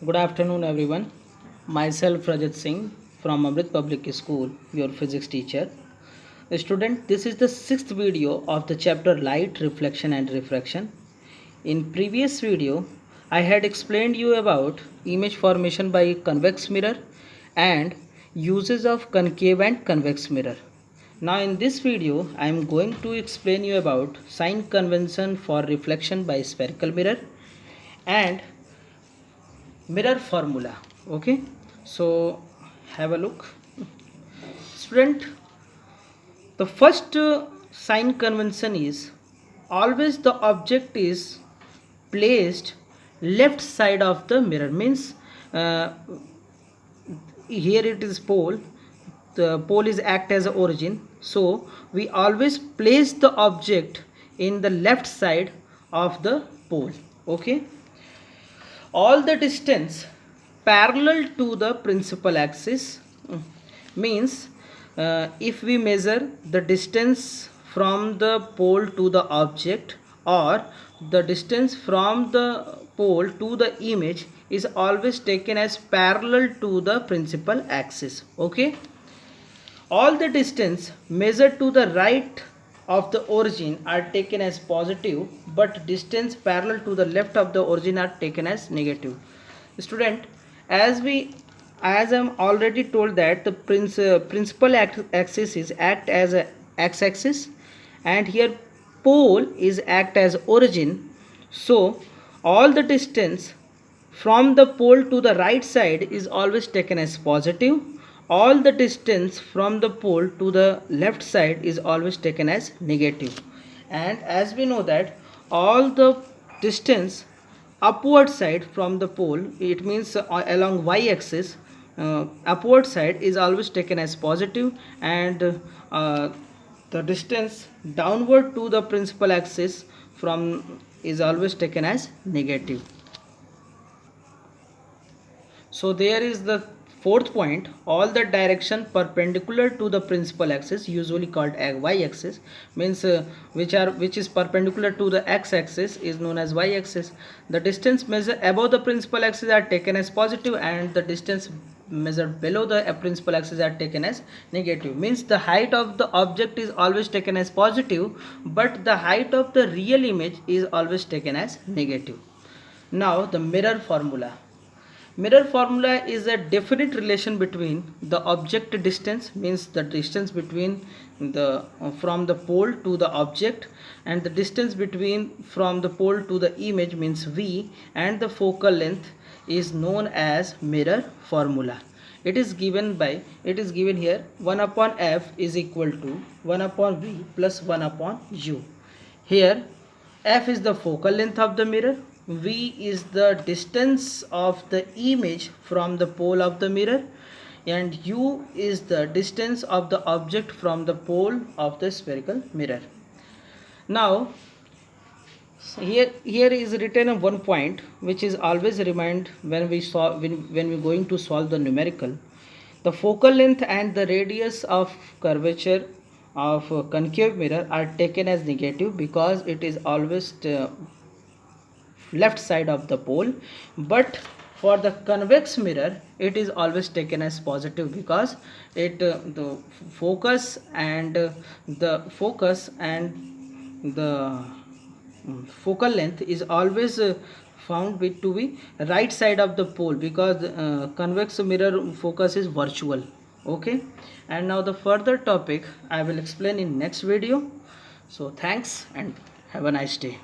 Good afternoon, everyone. Myself Rajat Singh from Amrit Public School, your physics teacher. Student, this is the sixth video of the chapter Light, Reflection and Refraction. In previous video, I had explained you about image formation by convex mirror and uses of concave and convex mirror. Now in this video, I am going to explain you about sign convention for reflection by spherical mirror and mirror formula. Okay, so have a look, student. The first sign convention is always the object is placed left side of the mirror, means uh, here it is pole, the pole is act as a origin, so we always place the object in the left side of the pole. Okay, all the distance parallel to the principal axis, means if we measure the distance from the pole to the object or the distance from the pole to the image is always taken as parallel to the principal axis. Okay, all the distance measured to the right of the origin are taken as positive, but distance parallel to the left of the origin are taken as negative. Student, as I'm already told that the principal axis is act as a x-axis, and here pole is act as origin, so all the distance from the pole to the right side is always taken as positive, all the distance from the pole to the left side is always taken as negative. And as we know that all the distance upward side from the pole, it means along y-axis, upward side is always taken as positive, and the distance downward to the principal axis from is always taken as negative. So there is the fourth point, all the direction perpendicular to the principal axis, usually called y-axis, means which is perpendicular to the x-axis is known as y-axis. The distance measured above the principal axis are taken as positive, and the distance measured below the principal axis are taken as negative. Means the height of the object is always taken as positive, but the height of the real image is always taken as negative. Now the mirror formula. Mirror formula is a definite relation between the object distance, means the distance between the from the pole to the object, and the distance between from the pole to the image, means v, and the focal length is known as mirror formula. It is given here 1 upon f is equal to 1 upon v plus 1 upon u. Here f is the focal length of the mirror, v is the distance of the image from the pole of the mirror, and u is the distance of the object from the pole of the spherical mirror. Now here is written one point which is always remind when we going to solve the numerical. The focal length and the radius of curvature of concave mirror are taken as negative because it is always left side of the pole, but for the convex mirror it is always taken as positive because the focus and the focal length is always found to be right side of the pole, because convex mirror focus is virtual. Okay, and now the further topic I will explain in next video. So thanks and have a nice day.